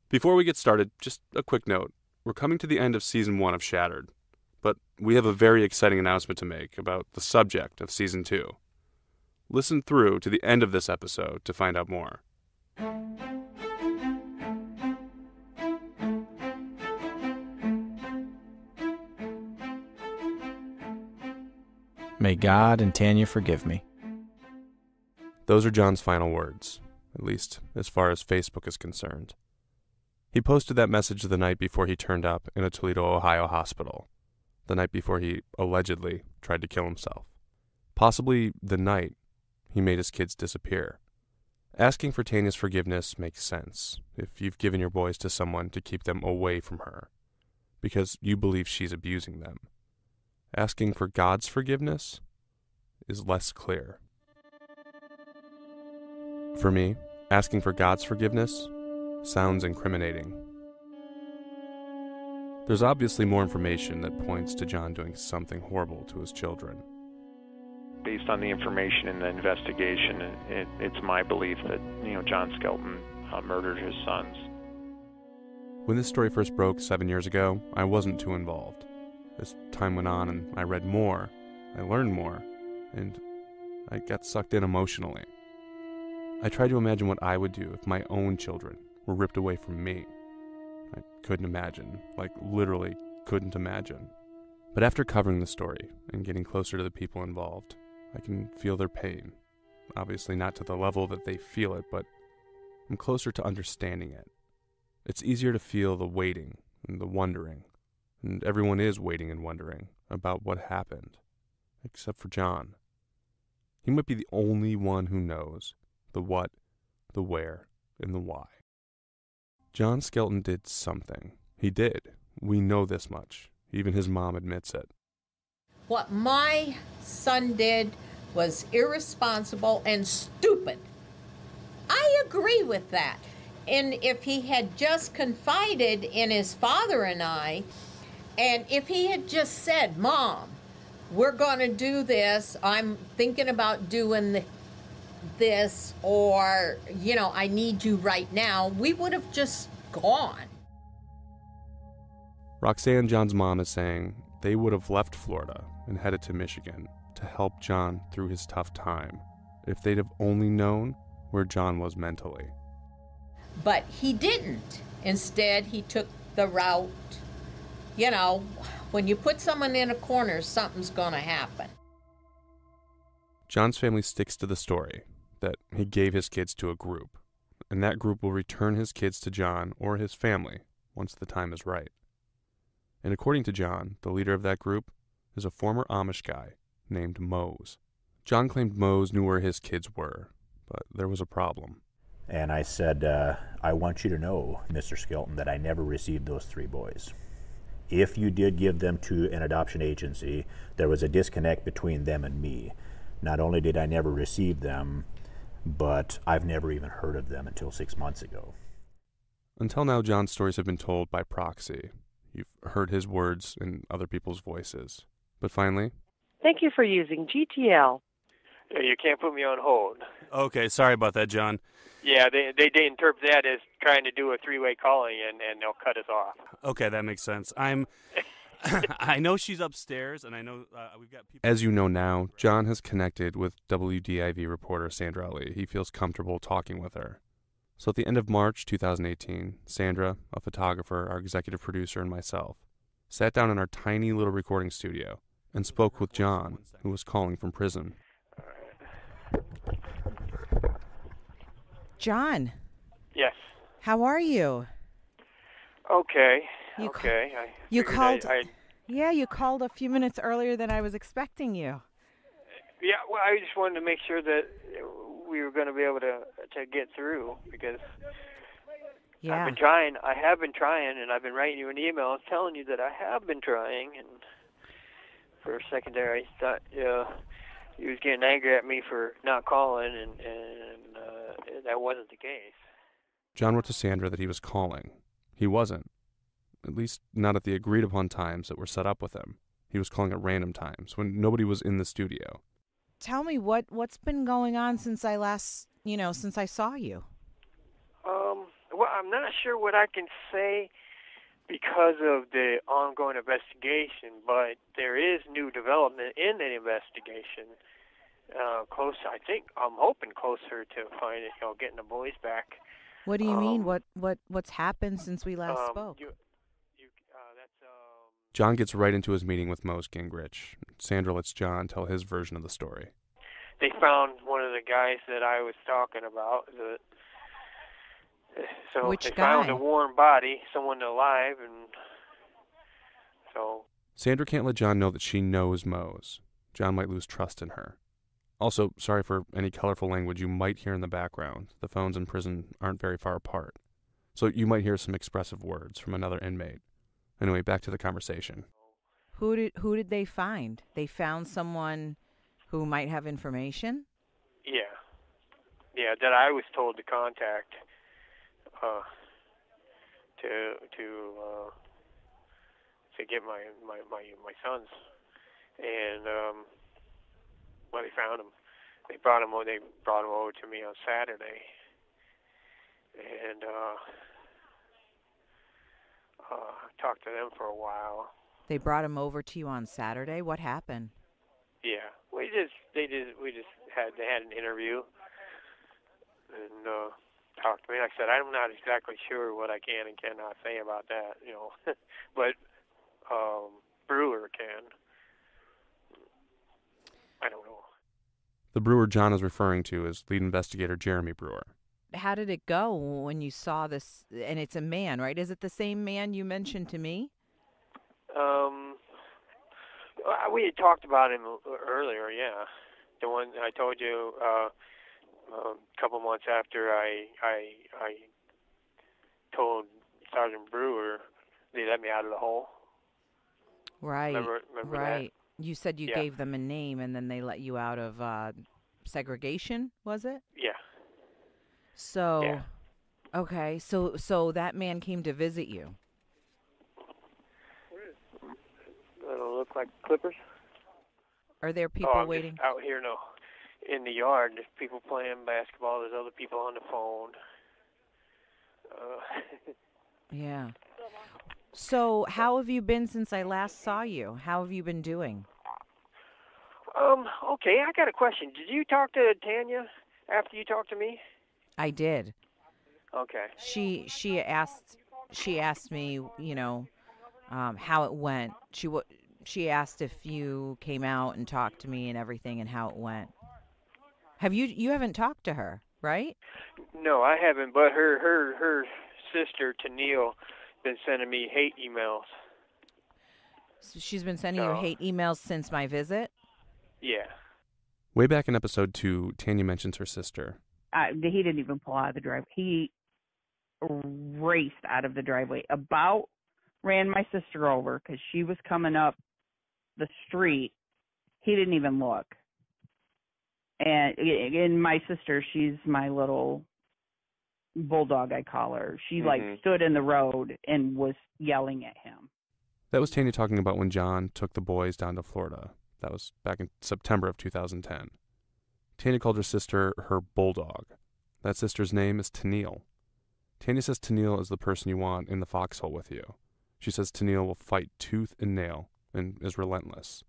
Before we get started, just a quick note. We're coming to the end of Season 1 of Shattered, but we have a very exciting announcement to make about the subject of Season 2. Listen through to the end of this episode to find out more. May God and Tanya forgive me. Those are John's final words, at least as far as Facebook is concerned. He posted that message the night before he turned up in a Toledo, Ohio hospital, the night before he allegedly tried to kill himself. Possibly the night he made his kids disappear. Asking for Tanya's forgiveness makes sense if you've given your boys to someone to keep them away from her, because you believe she's abusing them. Asking for God's forgiveness is less clear. For me, asking for God's forgiveness sounds incriminating. There's obviously more information that points to John doing something horrible to his children. Based on the information in the investigation, it's my belief that, John Skelton murdered his sons. When this story first broke 7 years ago, I wasn't too involved. As time went on and I read more, I learned more, and I got sucked in emotionally. I tried to imagine what I would do if my own children were ripped away from me. I couldn't imagine, literally couldn't imagine. But after covering the story and getting closer to the people involved, I can feel their pain. Obviously not to the level that they feel it, but I'm closer to understanding it. It's easier to feel the waiting and the wondering, and everyone is waiting and wondering about what happened, except for John. He might be the only one who knows the what, the where, and the why. John Skelton did something. He did. We know this much. Even his mom admits it. What my son did was irresponsible and stupid. I agree with that. And if he had just confided in his father and I, and if he had just said, Mom, we're going to do this, I'm thinking about doing this, or, I need you right now, we would have just gone. Roxanne, John's mom, is saying they would have left Florida and headed to Michigan to help John through his tough time if they'd have only known where John was mentally. But he didn't. Instead, he took the route, when you put someone in a corner, something's going to happen. John's family sticks to the story that he gave his kids to a group, and that group will return his kids to John or his family once the time is right. And according to John, the leader of that group is a former Amish guy named Mose. John claimed Mose knew where his kids were, but there was a problem. And I said, I want you to know, Mr. Skelton, that I never received those 3 boys. If you did give them to an adoption agency, there was a disconnect between them and me. Not only did I never receive them, but I've never even heard of them until 6 months ago. Until now, John's stories have been told by proxy. You've heard his words in other people's voices. But finally... Thank you for using GTL. You can't put me on hold. Okay, sorry about that, John. Yeah, they interpret that as trying to do a 3-way calling, and they'll cut us off. Okay, that makes sense. I know she's upstairs, and I know we've got people... As you know now, John has connected with WDIV reporter Sandra Ali. He feels comfortable talking with her. So at the end of March 2018, Sandra, a photographer, our executive producer, and myself sat down in our tiny little recording studio and spoke with John, who was calling from prison. John. Yes. How are you? Okay. You okay. You called. Yeah, you called a few minutes earlier than I was expecting you. Yeah, well, I just wanted to make sure that we were going to be able to get through, because yeah. I've been trying. I have been trying, and I've been writing you an email telling you that I have been trying. And for a second there, I thought you was getting angry at me for not calling, and that wasn't the case. John wrote to Sandra that he was calling. He wasn't. At least not at the agreed-upon times that were set up with him. He was calling at random times when nobody was in the studio. Tell me what's been going on since I last, since I saw you. Well, I'm not sure what I can say because of the ongoing investigation, but there is new development in the investigation. I think I'm hoping closer to finding, getting the boys back. What do you mean? What's happened since we last spoke? John gets right into his meeting with Mose Gingrich. Sandra lets John tell his version of the story. They found one of the guys that I was talking about. Which they guy? Found a warm body, someone alive, and so... Sandra can't let John know that she knows Mose. John might lose trust in her. Also, sorry for any colorful language you might hear in the background. The phones in prison aren't very far apart. So you might hear some expressive words from another inmate. Anyway, back to the conversation. Who did they find? They found someone who might have information? Yeah, that I was told to contact to get my sons, and well, they found him. They brought him over to me on Saturday, and talked to them for a while. They brought him over to you on Saturday. What happened? Yeah, they had an interview and talked to me. Like I said, I'm not exactly sure what I can and cannot say about that, but Brewer can. I don't know. The Brewer John is referring to is lead investigator Jeremy Brewer. How did it go when you saw this? And it's a man, right? Is it the same man you mentioned to me? We had talked about him earlier, yeah. The one I told you a couple months after I told Sergeant Brewer they let me out of the hole. Right. Remember right. That? You said you gave them a name and then they let you out of segregation, was it? Yeah. So, yeah. Okay, so that man came to visit you. It'll look like clippers. Are there people waiting? Just out here, in the yard. There's people playing basketball. There's other people on the phone. Yeah. So, how have you been since I last saw you? How have you been doing? Okay, I got a question. Did you talk to Tanya after you talked to me? I did. Okay. She asked me, how it went. She asked if you came out and talked to me and everything and how it went. You haven't talked to her, right? No, I haven't, but her sister Tennille been sending me hate emails. So she's been sending you hate emails since my visit? Yeah. Way back in episode 2, Tanya mentions her sister. He didn't even pull out of the driveway. He raced out of the driveway. Ran my sister over because she was coming up the street. He didn't even look. And my sister, she's my little bulldog, I call her. She stood in the road and was yelling at him. That was Tanya talking about when John took the boys down to Florida. That was back in September of 2010. Tanya called her sister her bulldog. That sister's name is Tennille. Tanya says Tennille is the person you want in the foxhole with you. She says Tennille will fight tooth and nail and is relentless.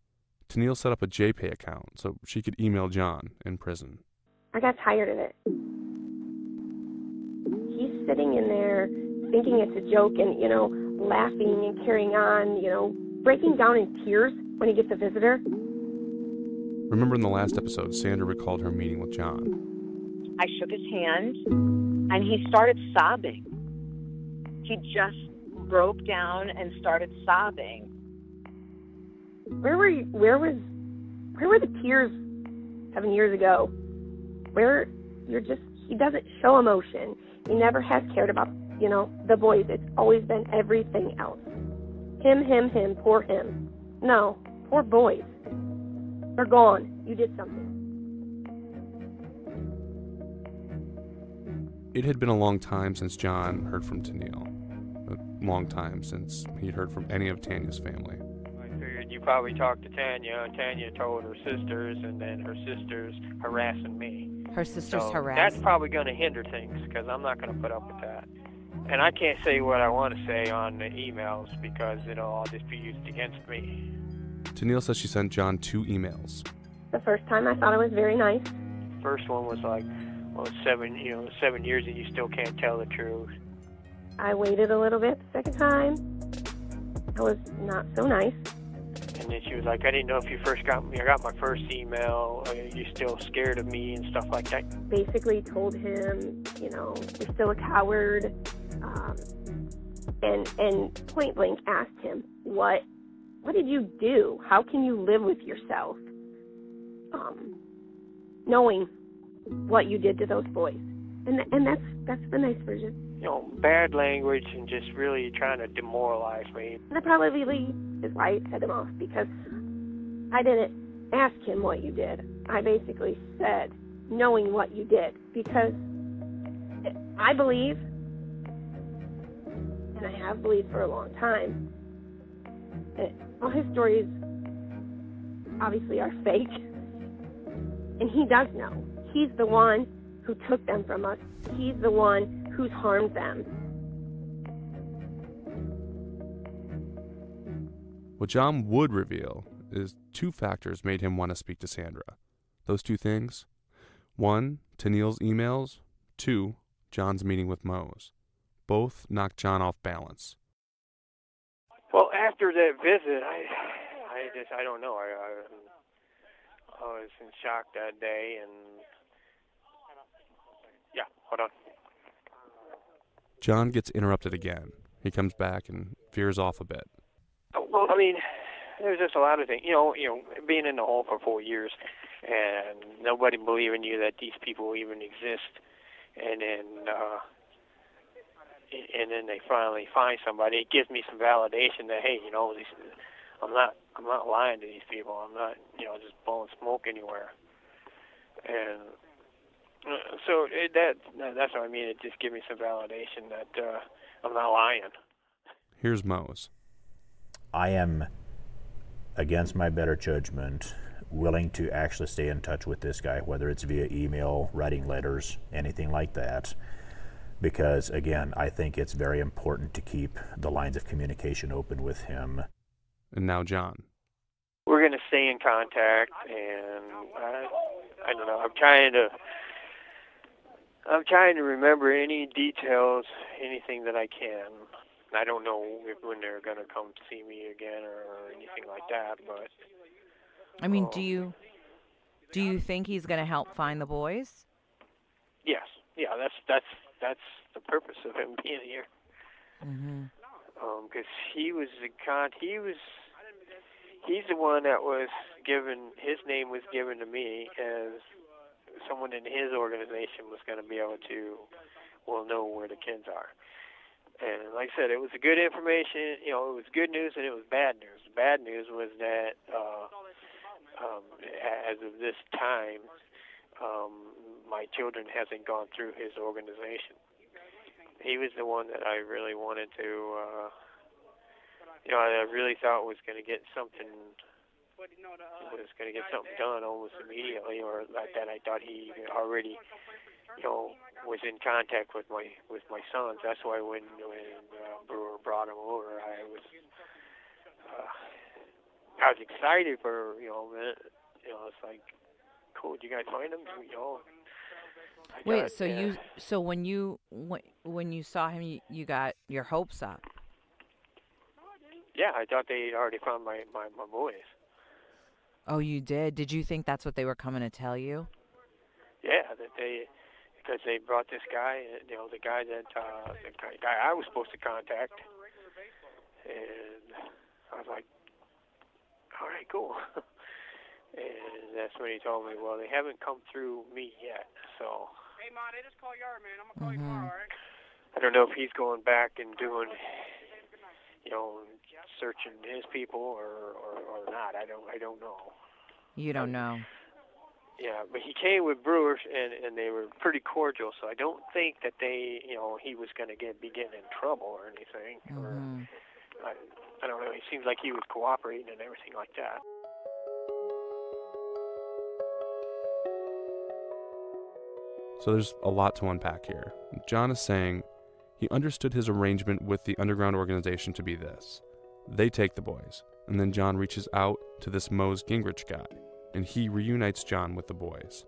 Tennille set up a JPay account so she could email John in prison. I got tired of it. He's sitting in there thinking it's a joke and, laughing and carrying on, breaking down in tears when he gets a visitor. Remember in the last episode, Sandra recalled her meeting with John. I shook his hand, and he started sobbing. He just broke down and started sobbing. Where were the tears 7 years ago? He doesn't show emotion. He never has cared about, the boys. It's always been everything else. Him, poor him. No, poor boys. They're gone. You did something. It had been a long time since John heard from Tennille. A long time since he'd heard from any of Tanya's family. I figured you probably talked to Tanya, and Tanya told her sisters, and then her sisters harassing me. Her sisters so harassing? That's probably going to hinder things, because I'm not going to put up with that. And I can't say what I want to say on the emails because it'll all just be used against me. Tennille says she sent John 2 emails. The first time I thought it was very nice. First one was like, well, 7 years and you still can't tell the truth. I waited a little bit the second time. That was not so nice. And then she was like, I didn't know if you first got me. I got my first email. Are you still scared of me and stuff like that? Basically told him, you're still a coward. And point blank asked him, what did you do? How can you live with yourself? Knowing what you did to those boys. And that's the nice version. Bad language and just really trying to demoralize me. And that probably is why I set him off, because I didn't ask him what you did. I basically said, knowing what you did, because I believe, and I have believed for a long time, that all his stories obviously are fake. And he does know. He's the one who took them from us. He's the one who's harmed them. What John would reveal is 2 factors made him want to speak to Sandra. Those 2 things: 1, Tennille's emails; 2, John's meeting with Mose. Both knocked John off balance. Well, after that visit, I don't know. I was in shock that day, and yeah, hold on. John gets interrupted again. He comes back and veers off a bit. Well, there's just a lot of things. Being in the hole for 4 years and nobody believing you that these people even exist, and then they finally find somebody. It gives me some validation that, hey, I'm not lying to these people. I'm not, just blowing smoke anywhere. And so that's what I mean. It just gives me some validation that I'm not lying. Here's Mose. I am, against my better judgment, willing to actually stay in touch with this guy, whether it's via email, writing letters, anything like that. Because, again, I think it's very important to keep the lines of communication open with him. And now John. We're going to stay in contact, and I don't know. I'm trying to remember any details, anything that I can. I don't know when they're going to come see me again or anything like that, but... I mean, do you think he's going to help find the boys? Yes. Yeah, that's the purpose of him being here. Mhm. Because he's the one that was given, his name was given to me as someone in his organization was going to be able to, know where the kids are. And like I said, it was good information. It was good news and it was bad news. The bad news was that as of this time, my children hasn't gone through his organization. He was the one that I really wanted to, I really thought was going to get something done almost immediately, or like that. I thought he already, was in contact with my sons. That's why when Brewer brought him over, I was excited for it's like, cool. Did you guys find him? Wait, so when you saw him, you got your hopes up? Yeah, I thought they already found my boys. Oh, you did? Did you think that's what they were coming to tell you? Yeah, because they brought this guy, the guy I was supposed to contact, and I was like, all right, cool. And that's when he told me, well, they haven't come through me yet, so. Hey, Ma, they just call Yara, man. I'm going to call you tomorrow, all right? I don't know if he's going back and doing, searching his people or not. I don't know. You don't know. Yeah, but he came with Brewers, and they were pretty cordial, so I don't think that he was going to be getting in trouble or anything. Mm-hmm. Or, I don't know. He seems like he was cooperating and everything like that. So there's a lot to unpack here. John is saying He understood his arrangement with the underground organization to be this. They take the boys, and then John reaches out to this Mose Gingrich guy, and he reunites John with the boys.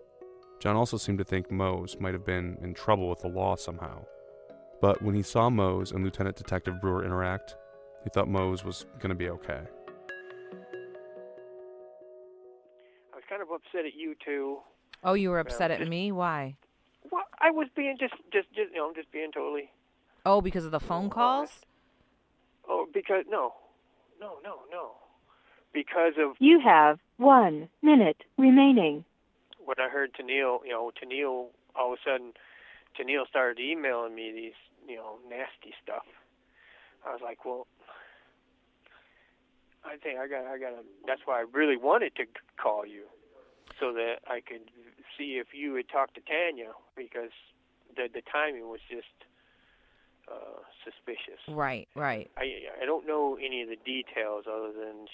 John also seemed to think Mose might have been in trouble with the law somehow. But when he saw Mose and Lieutenant Detective Brewer interact, he thought Mose was going to be okay. I was kind of upset at you two. Oh, you were upset at me? Why? Well, I was being just being totally. Oh, because of the phone calls? Oh, because no. Because of You have 1 minute remaining. what I heard Tennille, Tennille, all of a sudden, Tennille started emailing me these, nasty stuff. I was like, well, I think I gotta, that's why I really wanted to call you, so that I could see if you had talked to Tanya, because the timing was just suspicious. Right. I don't know any of the details other than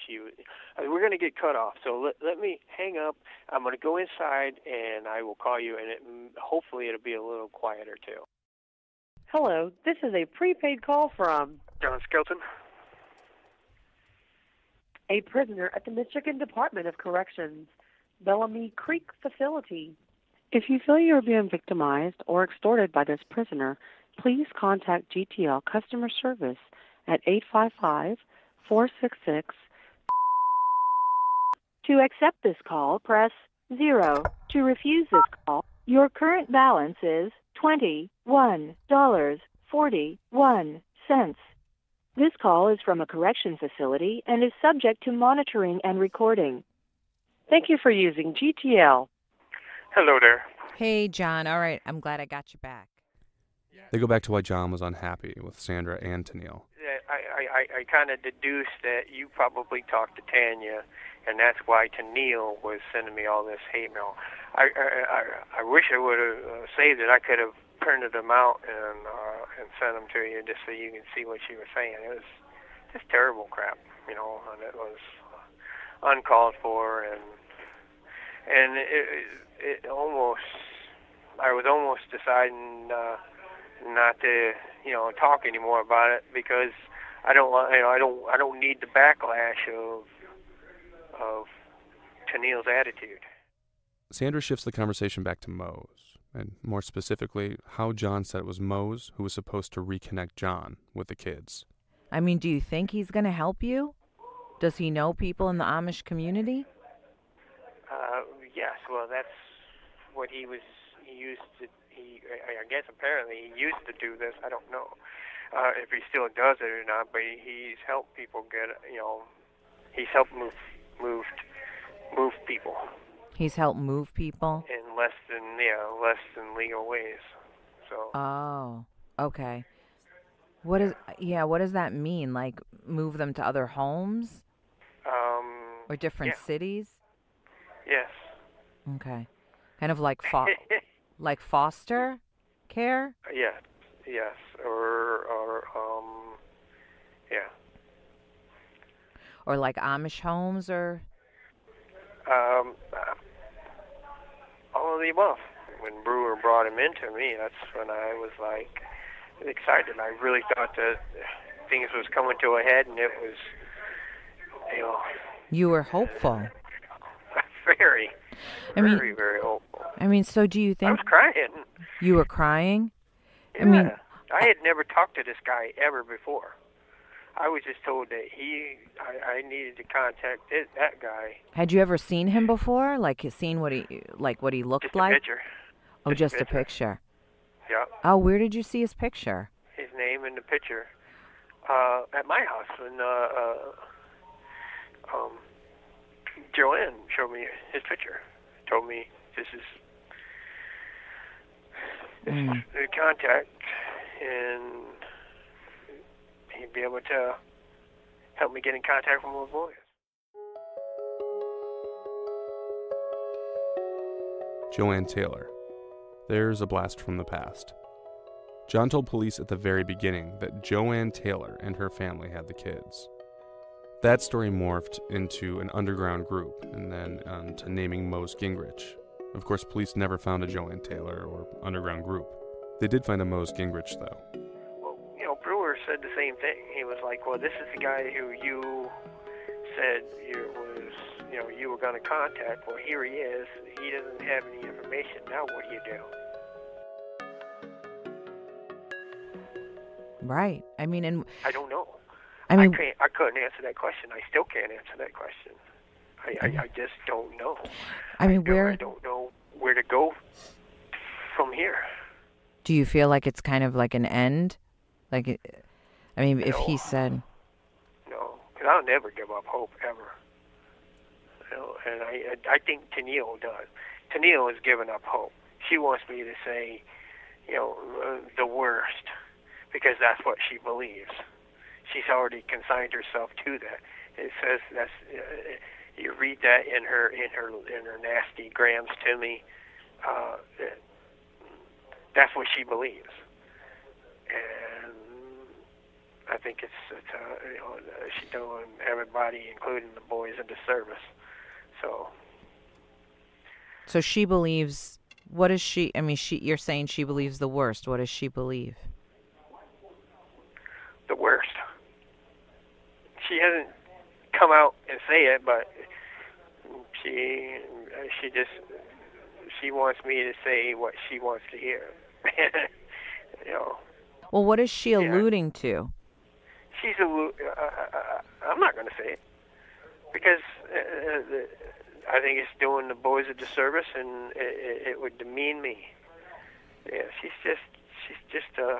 we're going to get cut off, so let me hang up. I'm going to go inside, and I will call you, and hopefully it'll be a little quieter, too. Hello, this is a prepaid call from John Skelton. a prisoner at the Michigan Department of Corrections, Bellamy Creek Facility. If you feel you are being victimized or extorted by this prisoner, please contact GTL Customer Service at 855-466. To accept this call, press 0. To refuse this call, your current balance is $21.41. This call is from a correction facility and is subject to monitoring and recording. Thank you for using GTL. Hello there. Hey, John. All right, I'm glad I got you back. They go back to why John was unhappy with Sandra and Tennille. I kind of deduced that you probably talked to Tanya, and that's why Tennille was sending me all this hate mail. I wish I would have saved it. I could have printed them out and sent them to you just so you can see what she was saying. It was just terrible crap, and it was uncalled for, and it almost, I was almost deciding not to talk anymore about it, because I don't need the backlash of Tennille's attitude. Sandra shifts the conversation back to Mose, and more specifically, how John said it was Mose who was supposed to reconnect John with the kids. I mean, do you think he's going to help you? Does he know people in the Amish community? Yes, well, that's what he used to. I guess apparently he used to do this. I don't know if he still does it or not, but he's helped people get. He's helped move people. He's helped move people in less than legal ways. So. Oh, okay. What does that mean? Like move them to other homes? Or different cities? Yes. Okay. Kind of like like foster care? Yes. Or yeah. Or like Amish homes, or all of the above. When Brewer brought him into me, that's when I was like excited. I really thought that things was coming to a head, and it was, You were hopeful. Very hopeful. I mean, so do you think... I was crying. You were crying? Yeah. I mean... I had never talked to this guy ever before. I was just told that I needed to contact that guy. Had you ever seen him before? Like, seen what he looked just like? A picture. Oh, just a picture. Yeah. Oh, where did you see his picture? His name in the picture. At my house, when Joanne showed me his picture. Told me this is the contact, and he'd be able to help me get in contact with my boys. Joanne Taylor. There's a blast from the past. John told police at the very beginning that Joanne Taylor and her family had the kids. That story morphed into an underground group, and then to naming Mose Gingrich. Of course, police never found a Joanne Taylor or underground group. They did find a Mose Gingrich, though. said the same thing. He was like, well, this is the guy who you said you were going to contact. Well, here he is. He doesn't have any information. Now what do you do? Right. I mean, and I don't know. I mean, I couldn't answer that question. I still can't answer that question. I just don't know. I mean, I don't know where to go from here. Do you feel like it's kind of like an end? Like, I mean, if No. he said... No, because I'll never give up hope, ever. And I think Tennille does. Tennille has given up hope. She wants me to say, the worst, because that's what she believes. She's already consigned herself to that. It says that's you read that in her nasty grams to me. That's what she believes, and I think she's doing everybody, including the boys, a disservice. So she believes. What is she? I mean, you're saying she believes the worst. What does she believe? The worst. She hasn't come out and say it, but she wants me to say what she wants to hear. Well, what is she alluding to? She's I'm not going to say it because I think it's doing the boys a disservice, and it would demean me. Yeah, she's just a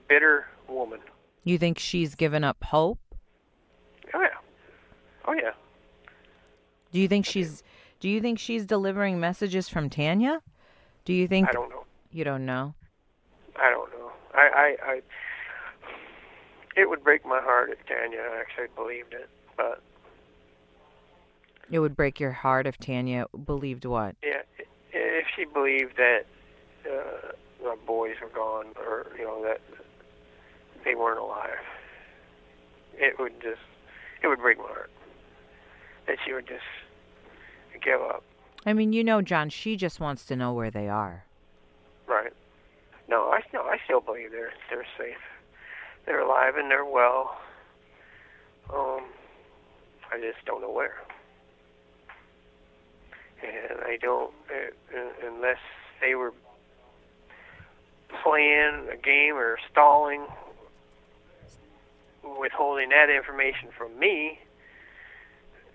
bitter woman. You think she's given up hope? Oh yeah. Do you think she's delivering messages from Tanya? Do you think? I don't know. You don't know? I don't know. I it would break my heart if Tanya actually believed it, but it would break your heart if Tanya believed what? Yeah, if she believed that the boys were gone, or that they weren't alive, it would break my heart. That she would just give up. I mean, John, she just wants to know where they are. Right. No, I still believe they're safe. They're alive and they're well. I just don't know where. And I don't, unless they were playing a game or stalling, withholding that information from me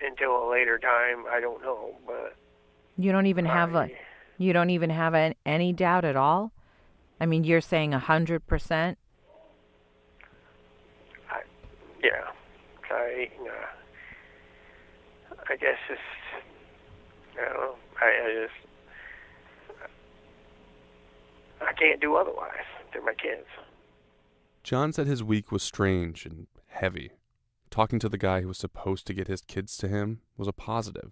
until a later time. I don't know, but you don't even have any doubt at all. I mean, you're saying 100%. Yeah, I guess it's, I don't know. I can't do otherwise. They're my kids. John said his week was strange and heavy. Talking to the guy who was supposed to get his kids to him was a positive.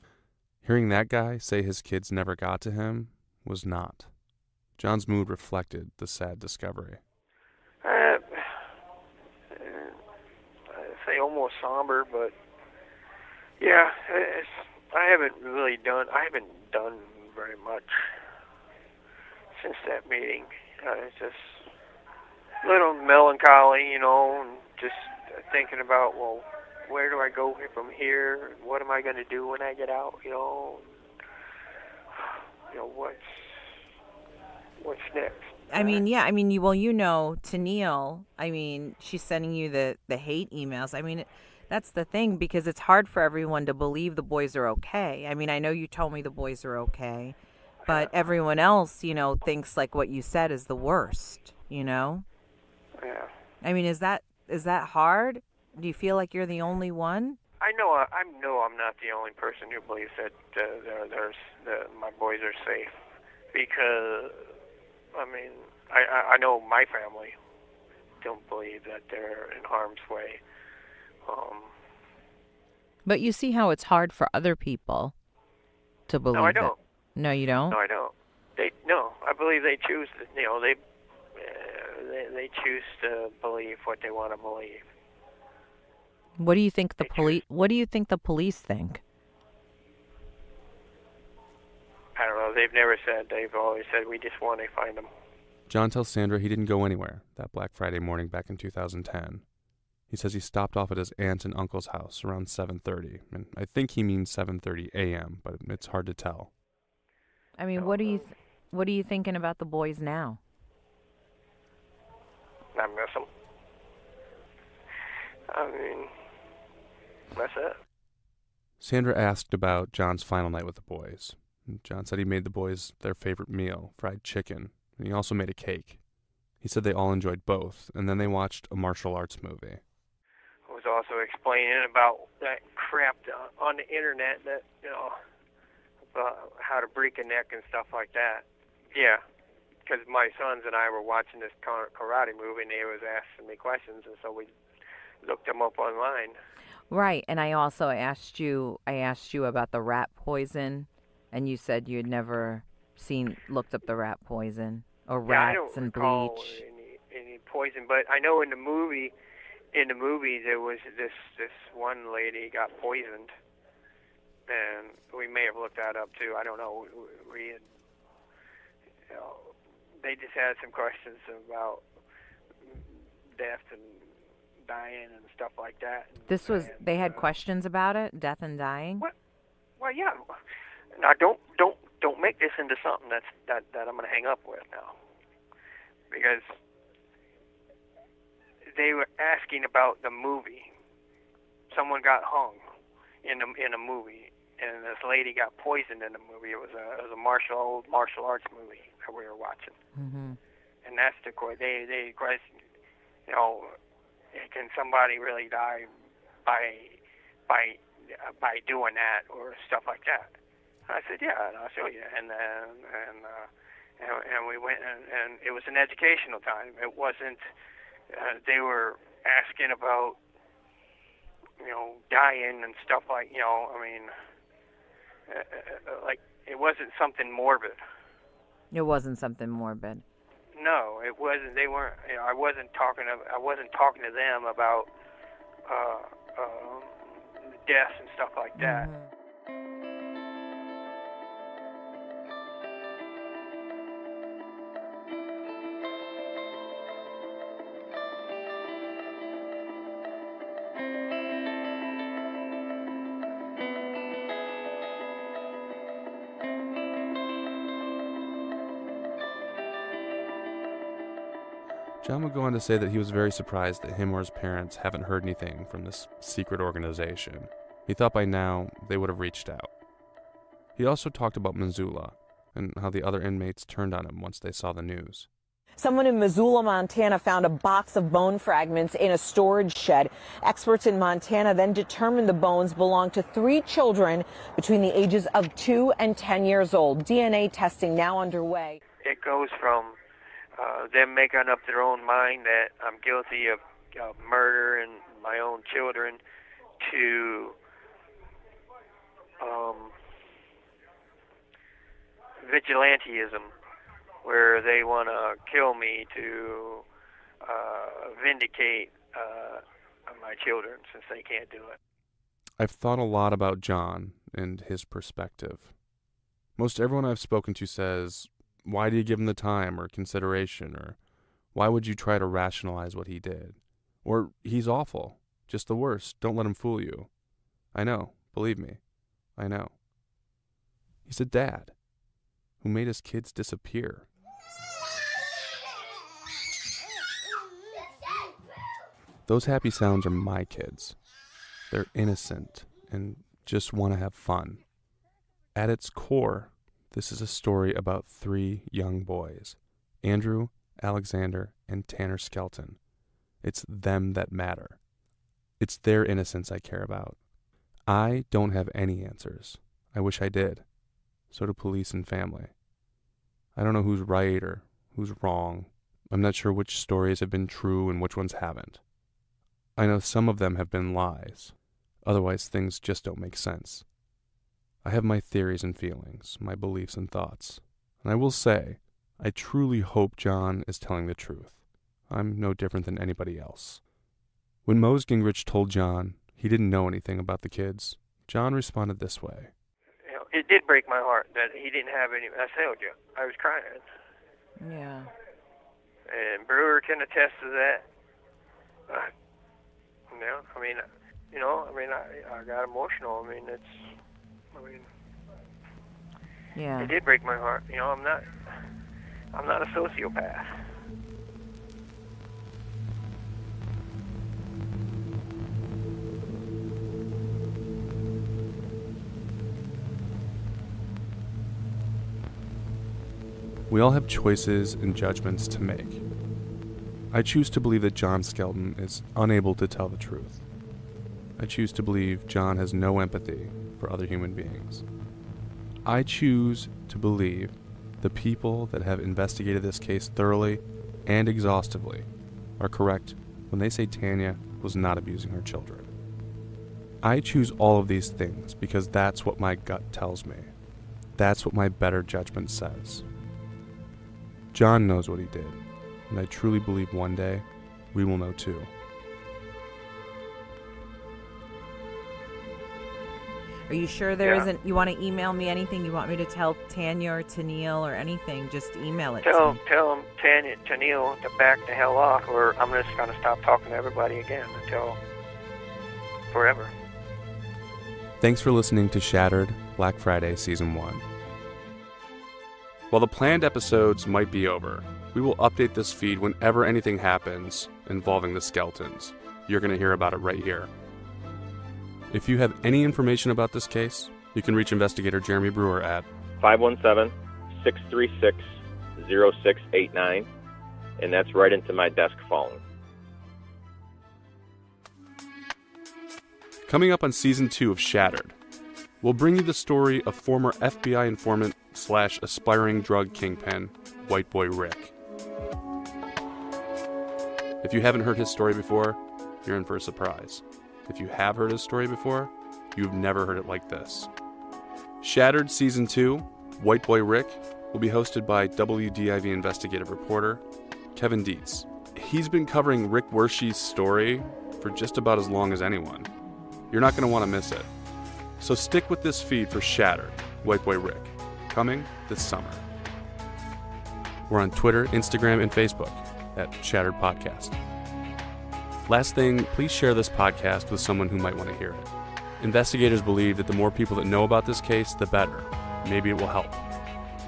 Hearing that guy say his kids never got to him was not. John's mood reflected the sad discovery. I'd say almost somber, but yeah, I haven't done very much since that meeting. It's just a little melancholy, and just thinking about, well, where do I go from here? What am I going to do when I get out? What's next? I mean, yeah. I mean, Tennille. I mean, she's sending you the hate emails. I mean, that's the thing, because it's hard for everyone to believe the boys are okay. I mean, I know you told me the boys are okay, but everyone else, thinks like what you said is the worst. Yeah. I mean, is that hard? Do you feel like you're the only one? I know I'm not the only person who believes that my boys are safe, because I mean, I know my family don't believe that they're in harm's way. But you see how it's hard for other people to believe. No, I don't. No, you don't? No, I don't. I believe they choose to, they choose to believe what they want to believe. What do you think the police? What do you think the police think? I don't know. They've never said. They've always said, we just want to find them. John tells Sandra he didn't go anywhere that Black Friday morning back in 2010. He says he stopped off at his aunt and uncle's house around 7:30, and I think he means 7:30 a.m., but it's hard to tell. I mean, what are you thinking about the boys now? I miss them. I mean, that's it. Sandra asked about John's final night with the boys. John said he made the boys their favorite meal, fried chicken, and he also made a cake. He said they all enjoyed both, and then they watched a martial arts movie. I was also explaining about that crap on the internet that, about how to break a neck and stuff like that. Yeah, because my sons and I were watching this karate movie, and they was asking me questions, and so we looked them up online. Right, and I also asked you about the rat poison, and you said you had never looked up the rat poison or rats and bleach. I don't recall any poison, but I know in the movie there was this one lady got poisoned, and we may have looked that up too. I don't know. We had, they just had some questions about death and dying and stuff like that. They had questions about it, death and dying. What? Well, yeah. Now don't make this into something that I'm going to hang up with now, because they were asking about the movie. Someone got hung in a movie, and this lady got poisoned in the movie. It was a martial arts movie that we were watching, and that's the question. They question, can somebody really die by doing that or stuff like that? I said, yeah, and I'll show you. And we went, and it was an educational time. It wasn't. They were asking about, dying and stuff like, like it wasn't something morbid. It wasn't something morbid. No, it wasn't. They weren't. I wasn't talking to them about death and stuff like that. John would go on to say that he was very surprised that him or his parents haven't heard anything from this secret organization. He thought by now they would have reached out. He also talked about Missoula and how the other inmates turned on him once they saw the news. Someone in Missoula, Montana found a box of bone fragments in a storage shed. Experts in Montana then determined the bones belonged to 3 children between the ages of 2 and 10 years old. DNA testing now underway. It goes from them making up their own mind that I'm guilty of murder and my own children to vigilantism, where they want to kill me to vindicate my children since they can't do it. I've thought a lot about John and his perspective. Most everyone I've spoken to says, why do you give him the time or consideration, or why would you try to rationalize what he did? Or he's awful, just the worst, don't let him fool you. I know, believe me, I know. He's a dad who made his kids disappear. Those happy sounds are my kids. They're innocent and just want to have fun. At its core, this is a story about 3 young boys, Andrew, Alexander, and Tanner Skelton. It's them that matter. It's their innocence I care about. I don't have any answers. I wish I did. So do police and family. I don't know who's right or who's wrong. I'm not sure which stories have been true and which ones haven't. I know some of them have been lies. Otherwise, things just don't make sense. I have my theories and feelings, my beliefs and thoughts. And I will say, I truly hope John is telling the truth. I'm no different than anybody else. When Mose Gingrich told John he didn't know anything about the kids, John responded this way. It did break my heart that he didn't have any. I told you, I was crying. Yeah. And Brewer can attest to that. I got emotional. Yeah. It did break my heart. I'm not a sociopath. We all have choices and judgments to make. I choose to believe that John Skelton is unable to tell the truth. I choose to believe John has no empathy for other human beings. I choose to believe the people that have investigated this case thoroughly and exhaustively are correct when they say Tanya was not abusing her children. I choose all of these things because that's what my gut tells me. That's what my better judgment says. John knows what he did, and I truly believe one day we will know too. Are you sure there isn't? You want to email me anything you want me to tell Tanya or Tennille or anything? Just email it to me. Tell Tennille to back the hell off, or I'm just going to stop talking to everybody again until forever. Thanks for listening to Shattered Black Friday Season 1. While the planned episodes might be over, we will update this feed whenever anything happens involving the Skeltons. You're going to hear about it right here. If you have any information about this case, you can reach investigator Jeremy Brewer at 517-636-0689, and that's right into my desk phone. Coming up on Season 2 of Shattered, we'll bring you the story of former FBI informant / aspiring drug kingpin, White Boy Rick. If you haven't heard his story before, you're in for a surprise. If you have heard his story before, you've never heard it like this. Shattered Season 2, White Boy Rick, will be hosted by WDIV investigative reporter Kevin Dietz. He's been covering Rick Wershe's story for just about as long as anyone. You're not going to want to miss it. So stick with this feed for Shattered, White Boy Rick, coming this summer. We're on Twitter, Instagram, and Facebook at Shattered Podcast. Last thing, please share this podcast with someone who might want to hear it. Investigators believe that the more people that know about this case, the better. Maybe it will help.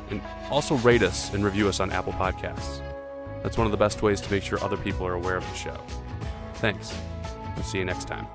And also rate us and review us on Apple Podcasts. That's one of the best ways to make sure other people are aware of the show. Thanks. We'll see you next time.